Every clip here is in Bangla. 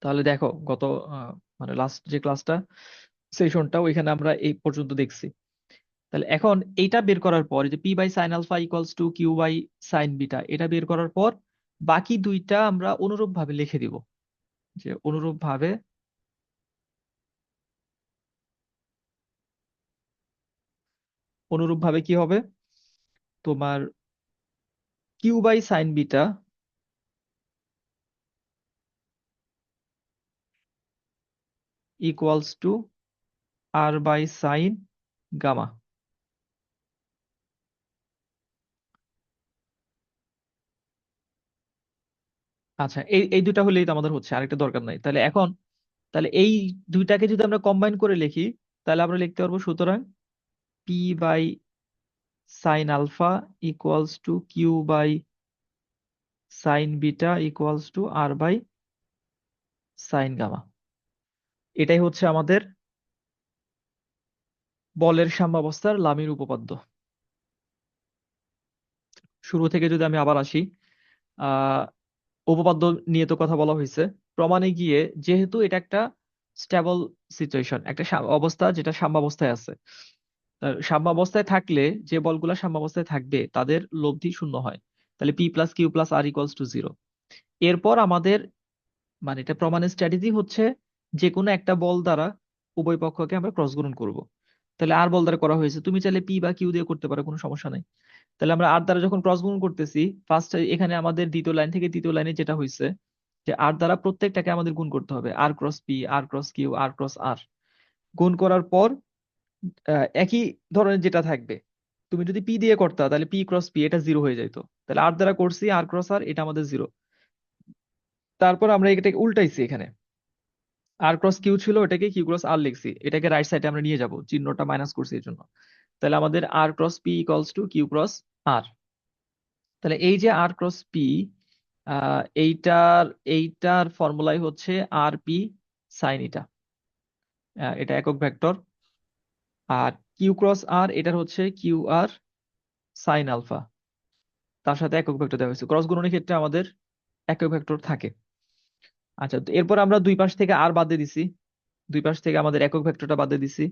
তাহলে দেখো গত আহ, মানে লাস্ট যে ক্লাসটা সেশনটা ওইখানে আমরা এই পর্যন্ত দেখছি। তাহলে এখন এইটা বের করার পর, যে P by sine alpha equals to Q by sine beta, এটা বের করার পর বাকি দুইটা আমরা অনুরূপ ভাবে লিখে দিব। যে অনুরূপ ভাবে কি হবে তোমার, Q by sine beta equals to R by sine gamma. আচ্ছা, এই এই দুটা হলেই তো আমাদের হচ্ছে, আরেকটা দরকার নাই। তাহলে এখন, তাহলে এই দুইটাকে যদি আমরা কম্বাইন করে লিখি, তাহলে আমরা লিখতে পারবো সুতরাং P by sine alpha equals to Q by sine beta equals to R by sine gamma. এটাই হচ্ছে আমাদের বলের সাম্যাবস্থার লামির উপপাদ্য। শুরু থেকে যদি আমি আবার আসি, আহ উপপাদ্য নিয়ে তো কথা বলা হয়েছে। প্রমাণে গিয়ে, যেহেতু এটা একটা স্টেবল সিচুয়েশন, একটা অবস্থা যেটা সাম্যাবস্থায় আছে, সাম্যাবস্থায় থাকলে যে বলগুলা সাম্যাবস্থায় থাকবে তাদের লব্ধি শূন্য হয়। তাহলে P plus Q plus R equals to zero. এরপর আমাদের, মানে এটা প্রমাণের স্ট্র্যাটেজি হচ্ছে, যে কোনো একটা বল দ্বারা উভয় পক্ষকে আমরা ক্রস গুণন করব। তাহলে আর বল দ্বারা করা হয়েছে, তুমি চাইলে পি বা কিউ দিয়ে করতে পারো, কোনো সমস্যা নাই। তাহলে আমরা আর দ্বারা যখন ক্রস গুণন করতেছি, ফার্স্ট এখানে আমাদের দ্বিতীয় লাইন থেকে তৃতীয় লাইনে যেটা হয়েছে, যে আর দ্বারা প্রত্যেকটাকে আমাদের গুণ করতে হবে, আর ক্রস পি, আর ক্রস কিউ, আর ক্রস আর। গুণ করার পর একই ধরনের যেটা থাকবে, তুমি যদি পি দিয়ে করতা তাহলে পি ক্রস পি এটা জিরো হয়ে যাইতো। তাহলে আর দ্বারা করছি আর ক্রস আর, এটা আমাদের জিরো। তারপর আমরা এটাকে উল্টাইছি, এখানে আর ক্রস কিউ ছিল, এটাকে কিউ ক্রস আর লিখছি, এটাকে রাইট সাইডে আমরা নিয়ে যাব, চিহ্নটা মাইনাস করছি এই জন্য। তাহলে আমাদের r cross p equals to q cross r. তাহলে এই যে আর ক্রস পি, এইটার এইটার ফর্মুলাই হচ্ছে আর পি সাইন ইটা। এটা একক ভেক্টর। আর কিউ ক্রস আর, এটার হচ্ছে কিউ আর সাইন আলফা। তার সাথে একক ভেক্টর দেওয়া হয়েছে, ক্রস গুণনের ক্ষেত্রে আমাদের একক ভেক্টর থাকে। আচ্ছা, তো এরপর আমরা দুই পাশ থেকে আর বাদ দিয়ে দিছি, দুই পাশ থেকে আমাদের একক ভেক্টরটা বাদ দিয়ে দিছি।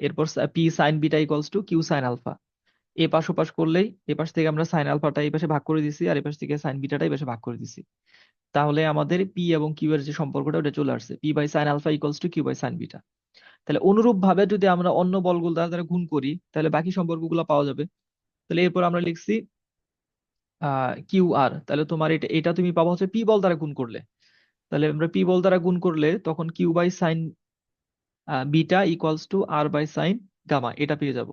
এরপর P sine beta equals to Q sine alpha. এ পাশ ও পাশ করলেই, এ পাশ থেকে আমরা সাইন আলফাটা এই পাশে ভাগ করে দিছি, আর এ পাশ থেকে সাইন বিটাটা এই পাশে ভাগ করে দিছি। তাহলে আমাদের পি এবং কিউ এর যে সম্পর্কটা ওটা চলে আসছে, P by sine alpha equals to Q by sine beta. তাহলে অনুরূপ ভাবে যদি আমরা অন্য বলগুলো দ্বারা দ্বারা গুণ করি, তাহলে বাকি সম্পর্কগুলো পাওয়া যাবে। তাহলে এরপর আমরা লিখছি কিউ আর, তাহলে তোমার এটা এটা তুমি পাবো হচ্ছে পি বল দ্বারা গুণ করলে। তাহলে আমরা পি বল দ্বারা গুণ করলে তখন Q by sine beta equals to R by sine gamma, এটা পেয়ে যাব।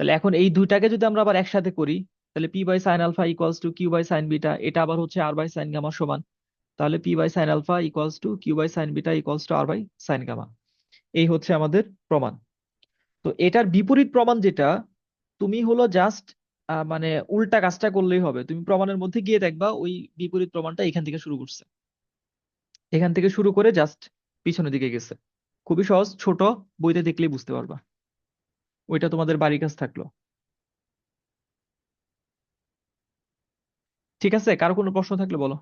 তাহলে এখন এই দুইটাকে যদি আমরা আবার একসাথে করি, তাহলে P by sine alpha equals to Q by sine beta, এটা আবার হচ্ছে আর বাই সাইন গামা সমান। তাহলে P by sine alpha equals to Q by sine beta equals to R by sine gamma. এই হচ্ছে আমাদের প্রমাণ। তো এটার বিপরীত প্রমাণ যেটা, তুমি হলো জাস্ট মানে উল্টা কাজটা করলেই হবে। তুমি প্রমাণের মধ্যে গিয়ে দেখবা ওই বিপরীত প্রমাণটা এখান থেকে শুরু করছে, এখান থেকে শুরু করে জাস্ট পিছনের দিকে গেছে। খুবই সহজ, ছোট, বইতে দেখলেই বুঝতে পারবা। ওইটা তোমাদের বাড়ির কাজ থাকলো। ঠিক আছে, কারো কোনো প্রশ্ন থাকলে বলো।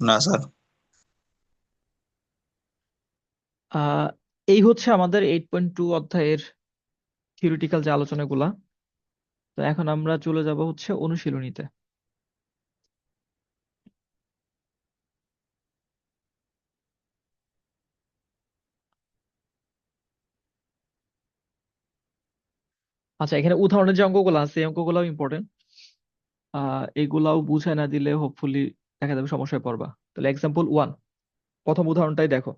না স্যার। আহ এই হচ্ছে আমাদের 8.2 অধ্যায়ের থিওরিটিক্যাল যে আলোচনাগুলা। তো এখন আমরা চলে যাব হচ্ছে অনুশীলনীতে। আচ্ছা, এখানে উদাহরণের যে অঙ্কগুলো আছে এই অঙ্কগুলোও ইম্পর্টেন্ট। এগুলাও বুঝায় না দিলে হোপফুলি দেখা যাবে সমস্যায় পড়বা। তাহলে এক্সাম্পল ওয়ান, প্রথম উদাহরণটাই দেখো।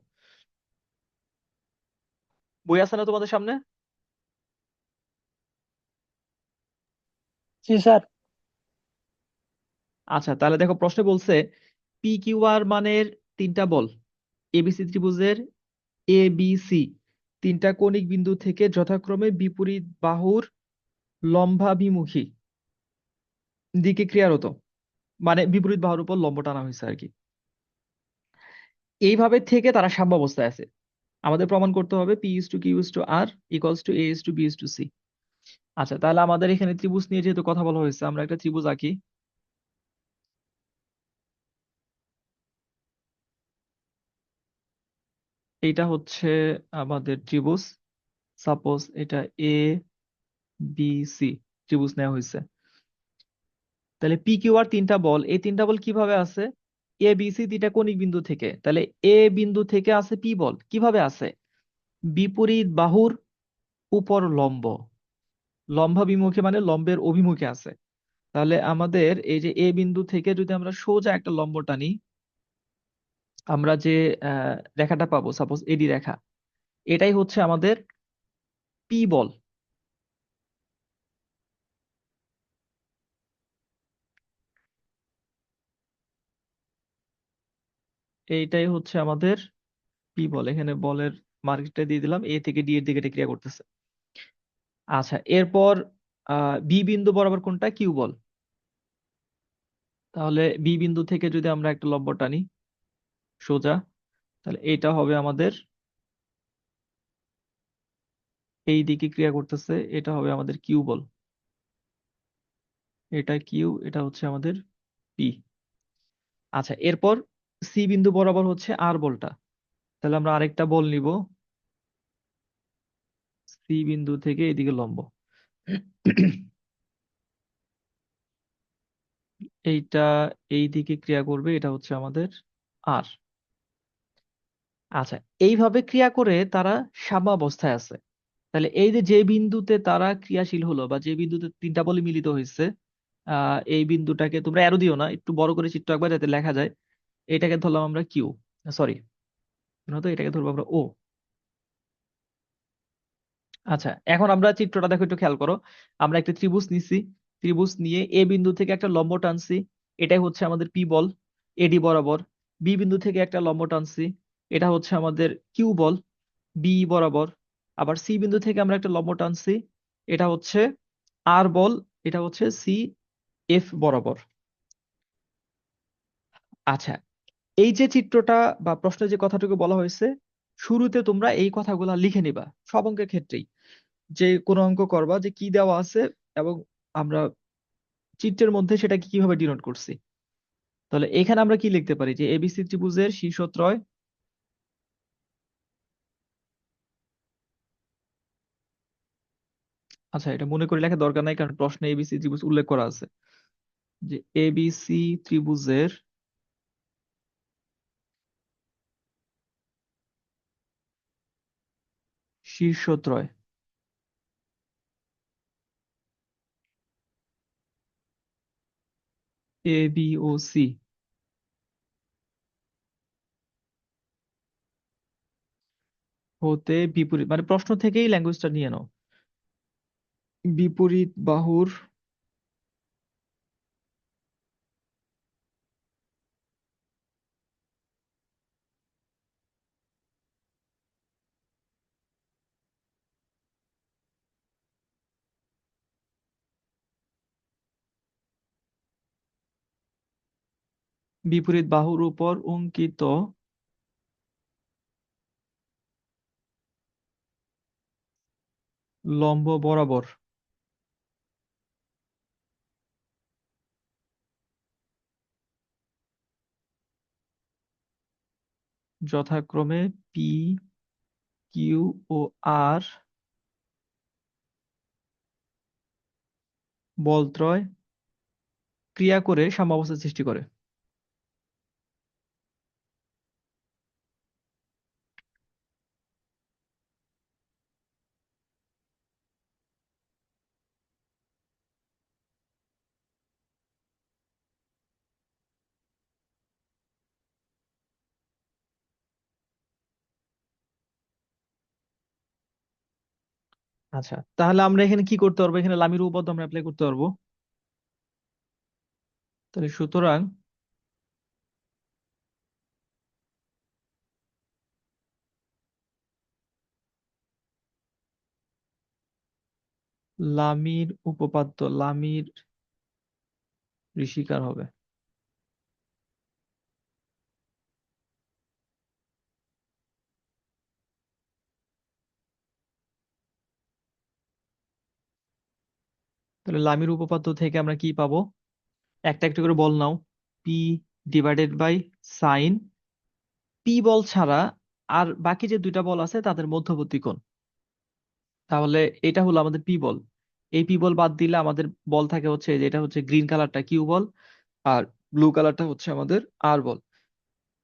বই আছে না তোমাদের সামনে? জি স্যার। আচ্ছা, তাহলে দেখো প্রশ্নে বলছে পি কিউ আর মানের তিনটা বল এবিসি ত্রিভুজের এ বি সি তিনটা কৌণিক বিন্দু থেকে যথাক্রমে বিপরীত বাহুর লম্বাভিমুখী দিকে ক্রিয়ারত, মানে বিপরীত বাহুর উপর লম্ব টানা হয়েছে আর কি। এইভাবে থেকে তারা সাম্যাবস্থায় আছে। আমাদের প্রমাণ করতে হবে P is to Q is to R equals to A is to B is to C. আচ্ছা, তাহলে আমাদের এখানে ত্রিভুজ নিয়ে যেহেতু কথা বলা হয়েছে, আমরা একটা ত্রিভুজ আঁকি। এইটা হচ্ছে আমাদের ত্রিভুজ। সাপোজ এটা এ বি সি ত্রিভুজ নেওয়া হয়েছে। তাহলে পি কিউ আর তিনটা বল, এই তিনটা বল কিভাবে আছে? এ বি সি তিনটা কৌণিক বিন্দু থেকে। তাহলে এ বিন্দু থেকে আছে পি বল, কিভাবে আছে? বিপরীত বাহুর উপর লম্ব। লম্বাভিমুখে মানে লম্বের অভিমুখে আছে। তাহলে আমাদের এই যে এ বিন্দু থেকে যদি আমরা সোজা একটা লম্ব টানি, আমরা যে রেখাটা পাবো, সাপোজ এডি রেখা, এটাই হচ্ছে আমাদের পি বল। এইটাই হচ্ছে আমাদের পি বল। এখানে বলের মার্কটা দিয়ে দিলাম, এ থেকে ডি এর দিকে এটা ক্রিয়া করতেছে। আচ্ছা, এরপর বি বিন্দু বরাবর কোনটা? কিউ বল। তাহলে বি বিন্দু থেকে যদি আমরা একটা লম্ব টানি সোজা, তাহলে এটা হবে আমাদের এই দিকে ক্রিয়া করতেছে, এটা হবে আমাদের কিউ বল। এটা কিউ, এটা হচ্ছে আমাদের পি। আচ্ছা, এরপর সি বিন্দু বরাবর হচ্ছে আর বলটা। তাহলে আমরা আরেকটা বল নিব সি বিন্দু থেকে এইদিকে লম্ব। এইটা এই দিকে ক্রিয়া করবে, এটা হচ্ছে আমাদের আর। আচ্ছা, এইভাবে ক্রিয়া করে তারা সাম্যাবস্থায় আছে। তাহলে এই যে যে বিন্দুতে তারা ক্রিয়াশীল হলো বা যে বিন্দুতে তিনটা বলি মিলিত হয়েছে, এই বিন্দুটাকে তোমরা অ্যারো দিও না, একটু বড় করে চিত্র আঁকবা যাতে লেখা যায়। এটাকে ধরলাম আমরা কিউ, সরি, তো এটাকে ধরবো আমরা ও। আচ্ছা, এখন আমরা চিত্রটা দেখো, একটু খেয়াল করো। আমরা একটা ত্রিভুজ নিছি, ত্রিভুজ নিয়ে এ বিন্দু থেকে একটা লম্ব টানছি, এটাই হচ্ছে আমাদের পি বল এডি বরাবর। বি বিন্দু থেকে একটা লম্ব টানছি, এটা হচ্ছে আমাদের কিউ বল বি বরাবর। আবার সি বিন্দু থেকে আমরা একটা লম্ব টানছি, এটা হচ্ছে আর বল, এটা হচ্ছে সি এফ বরাবর। আচ্ছা, এই যে চিত্রটা বা প্রশ্নে যে কথাটুকু বলা হয়েছে, শুরুতে তোমরা এই কথাগুলা লিখে নিবা সব অঙ্কের ক্ষেত্রেই। যে কোনো অঙ্ক করবা যে কি দেওয়া আছে এবং আমরা চিত্রের মধ্যে সেটাকে কিভাবে ডিনোট করছি। তাহলে এখানে আমরা কি লিখতে পারি যে এবিসি ত্রিভুজের শীর্ষত্রয়। আচ্ছা, এটা মনে করে লেখার দরকার নাই, কারণ প্রশ্নে এবিসি ত্রিভুজ উল্লেখ করা আছে। যে এবিসি ত্রিভুজের শীর্ষত্রয় এ বি ও সি হতে বিপরীত, মানে প্রশ্ন থেকেই ল্যাঙ্গুয়েজটা নিয়ে নাও। বিপরীত বাহুর বিপরীত বাহুর উপর অঙ্কিত লম্ব বরাবর যথাক্রমে পি কিউ ও আর বলত্রয় ক্রিয়া করে সাম্যাবস্থা সৃষ্টি করে। আচ্ছা, তাহলে আমরা এখানে কি করতে পারবো? এখানে লামির উপপাদ্য আমরা অ্যাপ্লাই করতে পারবো। তাহলে সুতরাং লামির উপপাদ্য, লামির ঋষিকার হবে। তাহলে লামির উপপাদ্য থেকে আমরা কি পাবো? একটা একটা করে বল নাও। P divided by sine P বল ছাড়া আর বাকি যে দুইটা বল আছে তাদের মধ্যবর্তী কোণ। তাহলে এটা হলো আমাদের পি বল। এই পি বল বাদ দিলে আমাদের বল থাকে হচ্ছে যেটা হচ্ছে গ্রিন কালারটা কিউ বল, আর ব্লু কালারটা হচ্ছে আমাদের আর বল।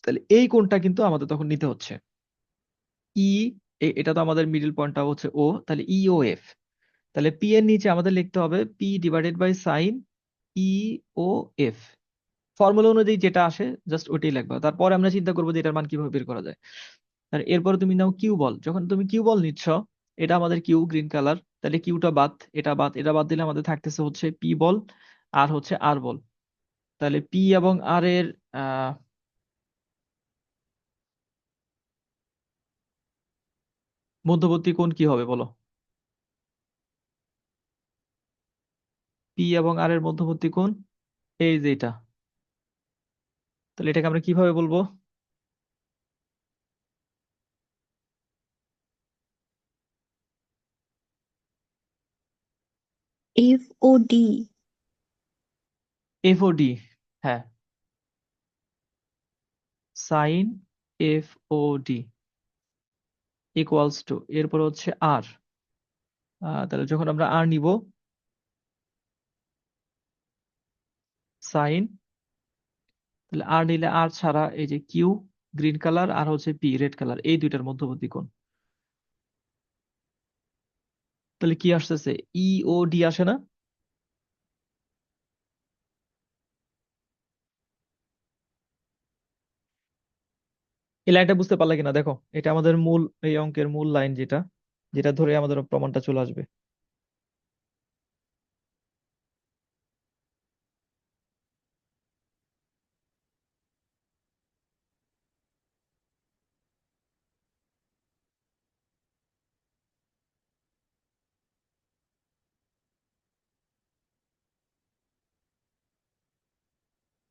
তাহলে এই কোণটা কিন্তু আমাদের তখন নিতে হচ্ছে ই, এটা তো আমাদের মিডল পয়েন্টটা হচ্ছে ও, তাহলে ই ও এফ। তাহলে পি এর নিচে আমাদের লিখতে হবে P divided by sine E O F. Formula অনুযায়ী যেটা আসে জাস্ট ওইটাই লিখবা, তারপরে আমরা চিন্তা করবো যে এটার মান কিভাবে বের করা যায়। আর এরপরে তুমি নাও কিউ বল। যখন তুমি কিউ বল নিচ্ছ, এটা আমাদের কিউ গ্রিন কালার, তাহলে কিউটা বাদ, এটা বাদ, এটা বাদ দিলে আমাদের থাকতেছে হচ্ছে পি বল আর হচ্ছে আর বল। তাহলে পি এবং আর এর আহ মধ্যবর্তী কোণ কি হবে বলো? পি এবং আর এর মধ্যবর্তী কোণ এই যে এটা। তাহলে এটাকে আমরা কিভাবে বলবো? F O D. F O D. হ্যাঁ, sine F O D equals to, এরপর হচ্ছে আর। তাহলে যখন আমরা আর নিব, সাইন, তাহলে আর নিলে আর ছাড়া এই যে কিউ গ্রিন কালার আর হচ্ছে পি রেড কালার, এই দুইটার মধ্যবর্তী কোণ। তাহলে কি আসতেছে? ই ও ডি আসে না? এই লাইনটা বুঝতে পারলে কিনা দেখো, এটা আমাদের মূল এই অঙ্কের মূল লাইন, যেটা যেটা ধরে আমাদের প্রমাণটা চলে আসবে।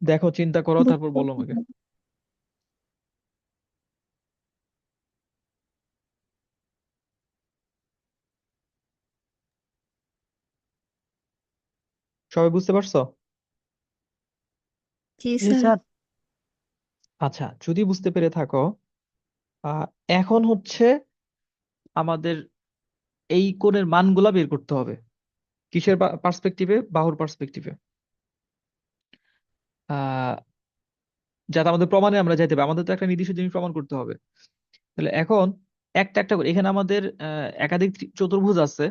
দেখো, চিন্তা করো, তারপর বলো আমাকে। সবাই বুঝতে পারছো? জি জি স্যার। স্যার। আচ্ছা, যদি বুঝতে পেরে থাকো, আহ এখন হচ্ছে আমাদের এই কোণের মানগুলা বের করতে হবে। কিসের পার্সপেক্টিভে? বাহুর পার্সপেক্টিভে। আহ যাতে আমাদের প্রমাণে আমরা যাইতে পারি, আমাদের তো একটা নির্দিষ্ট জিনিস প্রমাণ করতে হবে। তাহলে এখন একটা একটা করে এখানে আমাদের একাধিক চতুর্ভুজ আছে।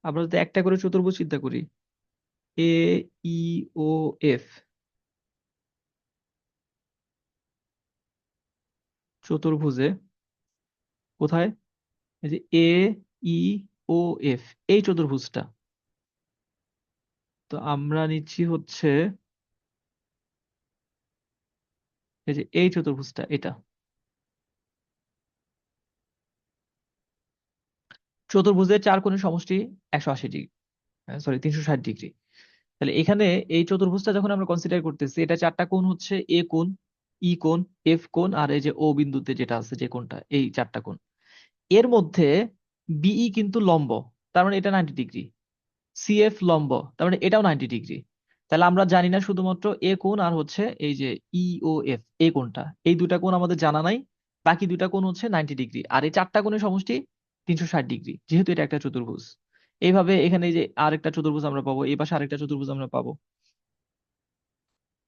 আমরা যদি একটা করে চতুর্ভুজ চিন্তা করি, এ ই ও এফ চতুর্ভুজে, কোথায়? এই যে এ ই ও এফ, এই চতুর্ভুজটা। তো আমরা নিচ্ছি হচ্ছে এই যে এই চতুর্ভুজটা, এটা চতুর্ভুজের চার কোণের সমষ্টি 180 ডিগ্রি, সরি 360 ডিগ্রি। তাহলে এখানে এই চতুর্ভুজটা যখন আমরা কনসিডার করতেছি, এটা চারটা কোণ হচ্ছে এ কোণ, ই কোণ, এফ কোণ, আর এই যে ও বিন্দুতে যেটা আছে যে কোণটা, এই চারটা কোণ। এর মধ্যে বিই কিন্তু লম্ব, তার মানে এটা 90 ডিগ্রি। সিএফ লম্ব, তার মানে এটাও 90 ডিগ্রি। তাহলে আমরা জানি না শুধুমাত্র এ কোণ আর হচ্ছে এই যে ই ও এফ, এই কোণটা, এই দুটা কোণ আমাদের জানা নাই। বাকি দুটা কোণ হচ্ছে 90 ডিগ্রি, আর এই চারটা কোণের সমষ্টি 360 ডিগ্রি, যেহেতু এটা একটা চতুর্ভুজ। এইভাবে এখানে এই যে আরেকটা চতুর্ভুজ আমরা পাবো, এই পাশে আরেকটা চতুর্ভুজ আমরা পাবো।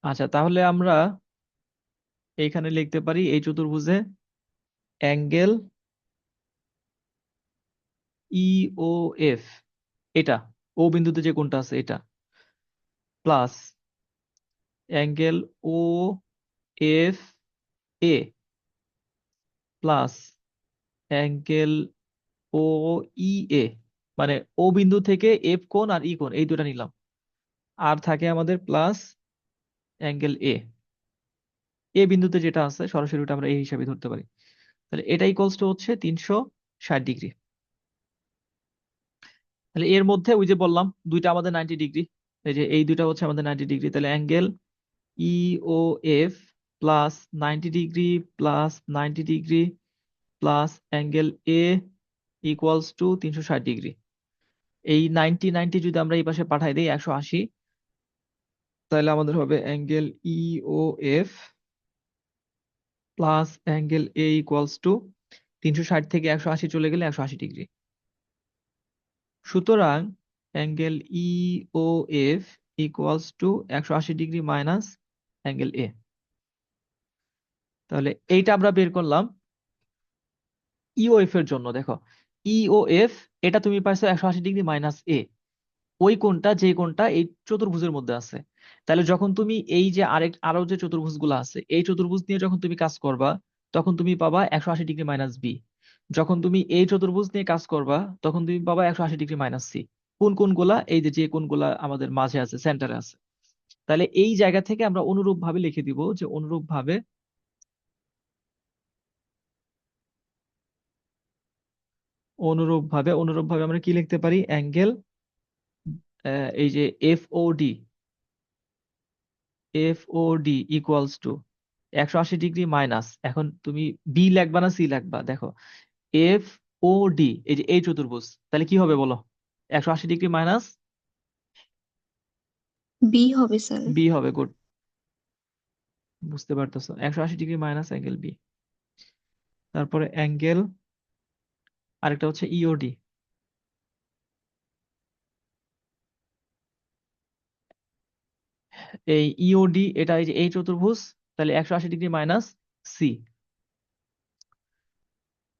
আচ্ছা, তাহলে আমরা এইখানে লিখতে পারি এই চতুর্ভুজে অ্যাঙ্গেল ই ও এফ, এটা ও বিন্দুতে যে কোণটা আছে এটা, plus angle O F A, plus angle O E A. মানে ও বিন্দু থেকে এফ কোণ আর ই কোণ এই দুটা নিলাম, আর থাকে আমাদের প্লাস অ্যাঙ্গেল এ। এ বিন্দুতে যেটা আছে সরাসরি ওটা আমরা এই হিসাবে ধরতে পারি। তাহলে এটা ইকুয়ালস টু হচ্ছে 360 ডিগ্রি। তাহলে এর মধ্যে ওই যে বললাম দুইটা আমাদের 90 ডিগ্রি, এই যে এই দুইটা হচ্ছে আমাদের 90 ডিগ্রি। তাহলে angle E O F plus 90 degree plus 90 degree plus angle A equals to 360 degree. এই 90 যদি আমরা এই পাশে পাঠাই দিই 180, তাহলে আমাদের হবে angle E O F plus angle A equals to 360 থেকে 180 চলে গেলে 180 ডিগ্রি। সুতরাং angle E O F equals to 180 degree minus angle A. তাহলে এইটা আমরা বের করলাম ইওএফ এর জন্য। দেখো ইওএফ, এটা তুমি পাইছো 180 ডিগ্রি মাইনাস এ, ওই কোণটা যে কোণটা এই চতুর্ভুজের মধ্যে আছে। তাহলে যখন তুমি এই যে আরো যে চতুর্ভুজগুলো আছে এই চতুর্ভুজ নিয়ে যখন তুমি কাজ করবা তখন তুমি পাবা 180 ডিগ্রি মাইনাস বি। যখন তুমি এই চতুর্ভুজ নিয়ে কাজ করবা তখন তুমি পাবা 180 ডিগ্রি মাইনাস সি। কোন কোণগুলা? এই যে যে কোণগুলা আমাদের মাঝে আছে, সেন্টারে আছে। তাহলে এই জায়গা থেকে আমরা অনুরূপ ভাবে লিখে দিব যে অনুরূপ ভাবে আমরা কি লিখতে পারি? অ্যাঙ্গেল এই যে F O D equals to 180 degree minus, এখন তুমি বি লিখবা না সি লিখবা? দেখো এফ ও ডি, এই যে এই চতুর্ভুজ, তাহলে কি হবে বলো? 180 ডিগ্রি মাইনাস বি হবে স্যার। বি হবে। গুড, বুঝতে পারতেছো? 180 ডিগ্রি মাইনাস অ্যাঙ্গেল বি। তারপরে অ্যাঙ্গেল আরেকটা হচ্ছে ইওডি। এই ইওডি এটা এই যে এই চতুর্ভুজ, তাহলে 180 ডিগ্রি মাইনাস সি।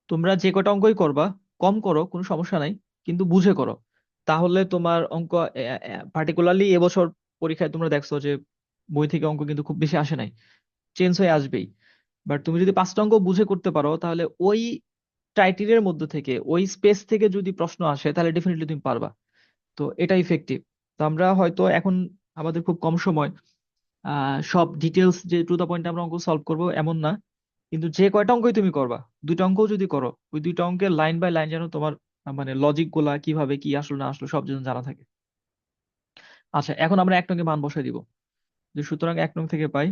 তোমরা যে কটা অঙ্কই করবা কম করো, কোনো সমস্যা নাই, কিন্তু বুঝে করো। তাহলে তোমার অঙ্ক, পার্টিকুলারলি এবছর পরীক্ষায় তোমরা দেখছো যে বই থেকে অঙ্ক কিন্তু খুব বেশি আসে নাই, চেঞ্জ হয়ে আসবেই। বাট তুমি যদি 5টা অঙ্ক বুঝে করতে পারো তাহলে ওই ক্রাইটেরিয়ার মধ্যে থেকে, ওই স্পেস থেকে যদি প্রশ্ন আসে তাহলে ডেফিনেটলি তুমি পারবা। তো এটা ইফেক্টিভ। তো আমরা হয়তো এখন আমাদের খুব কম সময় সব ডিটেলস যে টু দা পয়েন্ট আমরা অঙ্ক সলভ করব এমন না, কিন্তু যে কয়টা অঙ্কই তুমি করবা, 2টা অঙ্কও যদি করো, ওই 2টা অঙ্কের লাইন বাই লাইন যেন তোমার মানে লজিক গুলা কিভাবে কি আসলো না আসলো সব যেন জানা থাকে। আচ্ছা, এখন আমরা 1 নং মান বসাই দিব। যে সুতরাং 1 নং থেকে পাই,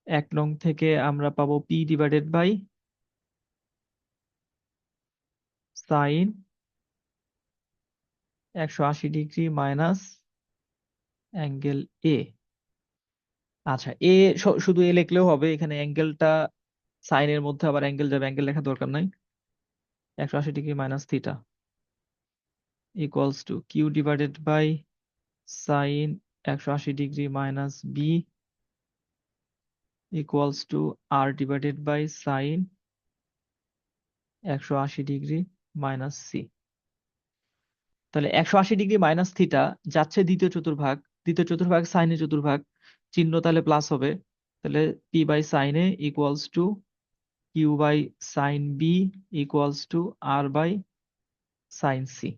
1 নং থেকে আমরা পাবো P divided by sine 180 degree minus angle A. আচ্ছা, এ শুধু এ লিখলেও হবে, এখানে অ্যাঙ্গেলটা সাইনের মধ্যে আবার অ্যাঙ্গেল যাবে, অ্যাঙ্গেল লেখা দরকার নাই। 180 degree minus theta equals to Q divided by sine 180 degree minus B equals to R divided by sine 180 degree minus C. তাহলে 180 ডিগ্রি মাইনাস থিটা যাচ্ছে দ্বিতীয় চতুর্ভাগ সাইনের চতুর্ভাগ, চিহ্ন তাহলে প্লাস হবে। তাহলে P by sine A equals to Q by sine B equals to R by sine C.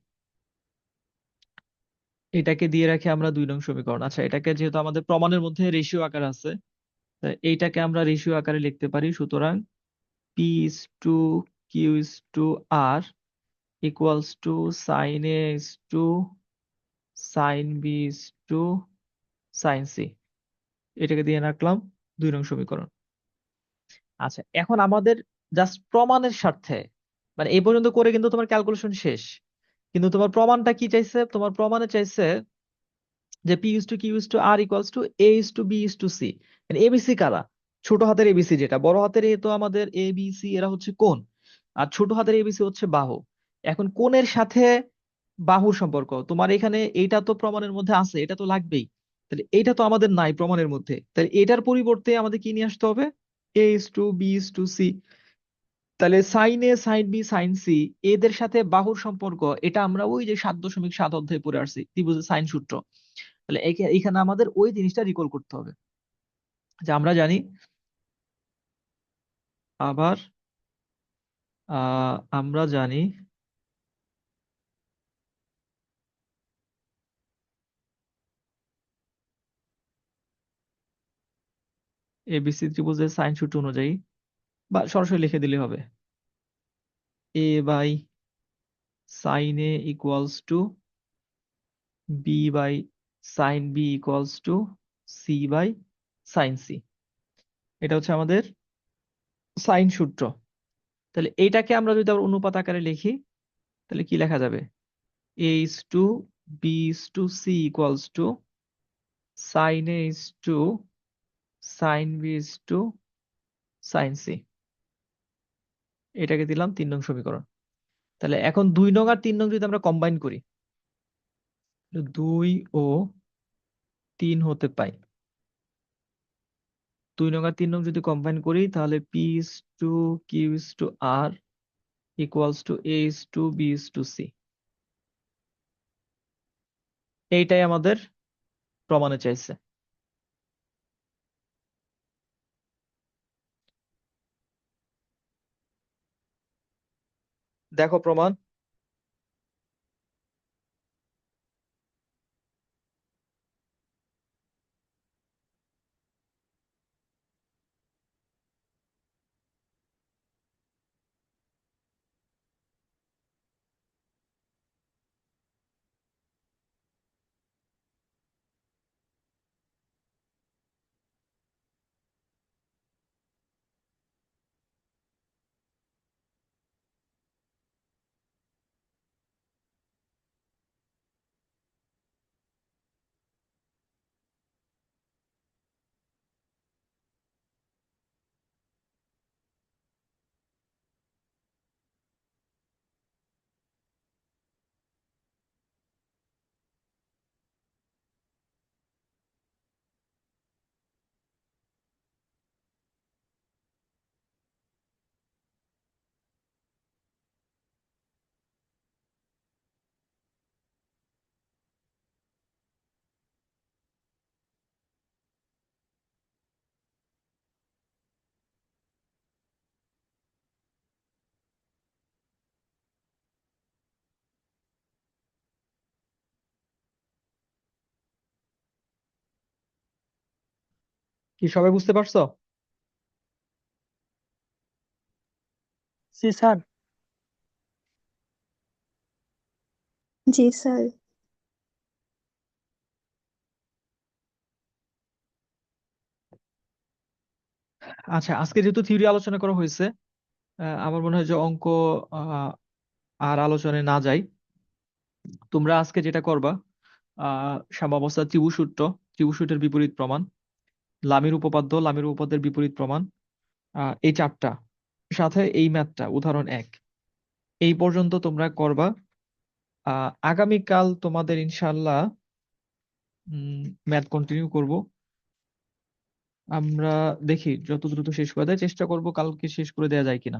এটাকে দিয়ে রাখি আমরা 2 নং সমীকরণ। আচ্ছা, এটাকে যেহেতু আমাদের প্রমাণের মধ্যে রেশিও আকার আছে, তাই এইটাকে আমরা রেশিও আকারে লিখতে পারি। সুতরাং P is to Q is to R equals to sine A is to sine B is to sine C. এটাকে দিয়ে রাখলাম 2 নং সমীকরণ। আচ্ছা, এখন আমাদের জাস্ট প্রমাণের স্বার্থে, মানে এই পর্যন্ত করে কিন্তু তোমার ক্যালকুলেশন শেষ, কিন্তু তোমার প্রমাণটা কি চাইছে? তোমার প্রমাণে চাইছে যে P is to Q is to R equals to A is to B is to C. ABC কারা? ছোট হাতের এবিসি, যেটা বড় হাতের এ তো আমাদের এ বি সি এরা হচ্ছে কোণ, আর ছোট হাতের এবিসি হচ্ছে বাহু। এখন কোণের সাথে বাহুর সম্পর্ক তোমার এখানে এইটা তো প্রমাণের মধ্যে আছে, এটা তো লাগবেই। তাহলে এইটা তো আমাদের নাই প্রমাণের মধ্যে, তাহলে এটার পরিবর্তে আমাদের কি নিয়ে আসতে হবে? A is to B is to C. তাহলে sine A sine B sine C এদের সাথে বাহুর সম্পর্ক, এটা আমরা ওই যে 7.7 অধ্যায়ে পড়ে আসছি ত্রিভুজের সাইন সূত্র। তাহলে এখানে আমাদের ওই জিনিসটা রিকল করতে হবে যে আমরা জানি আবার আমরা জানি এবিসি ত্রিভুজের সাইন সূত্র অনুযায়ী, বা সরাসরি লিখে দিলে হবে, A by sine A equals to B by sine B equals to C by sine C. এটা হচ্ছে আমাদের সাইন সূত্র। তাহলে এইটাকে আমরা যদি আবার অনুপাত আকারে লিখি, তাহলে কি লেখা যাবে? a is to b is to c equals to sin a is to sin b is to sin c। এটাকে দিলাম 3 নং সমীকরণ। তাহলে এখন 2 নং আর 3 নং যদি আমরা কম্বাইন করি, 2 ও 3 হতে পাই। 2 নং আর 3 নং যদি কম্বাইন করি, তাহলে p is to q is to r equals to a is to b is to c। এইটাই আমাদের প্রমাণে চাইছে। দেখো প্রমাণ। কি সবাই বুঝতে পারছো? জি স্যার। জি স্যার। আচ্ছা, আজকে যেহেতু থিওরি আলোচনা করা হয়েছে, আমার মনে হয় যে অঙ্ক আহ, আর আলোচনায় না যাই। তোমরা আজকে যেটা করবা, সাম্যাবস্থার ত্রিভুজ সূত্র, ত্রিভুজ সূত্রের বিপরীত প্রমাণ, লামির উপপাদ্য, লামির উপপাদ্যের বিপরীত প্রমাণ, এই 4টা, সাথে এই ম্যাথটা উদাহরণ 1, এই পর্যন্ত তোমরা করবা। আগামীকাল তোমাদের ইনশাল্লাহ ম্যাথ কন্টিনিউ করব। আমরা দেখি যত দ্রুত শেষ করে দেয়, চেষ্টা করব কালকে শেষ করে দেওয়া যায় কিনা।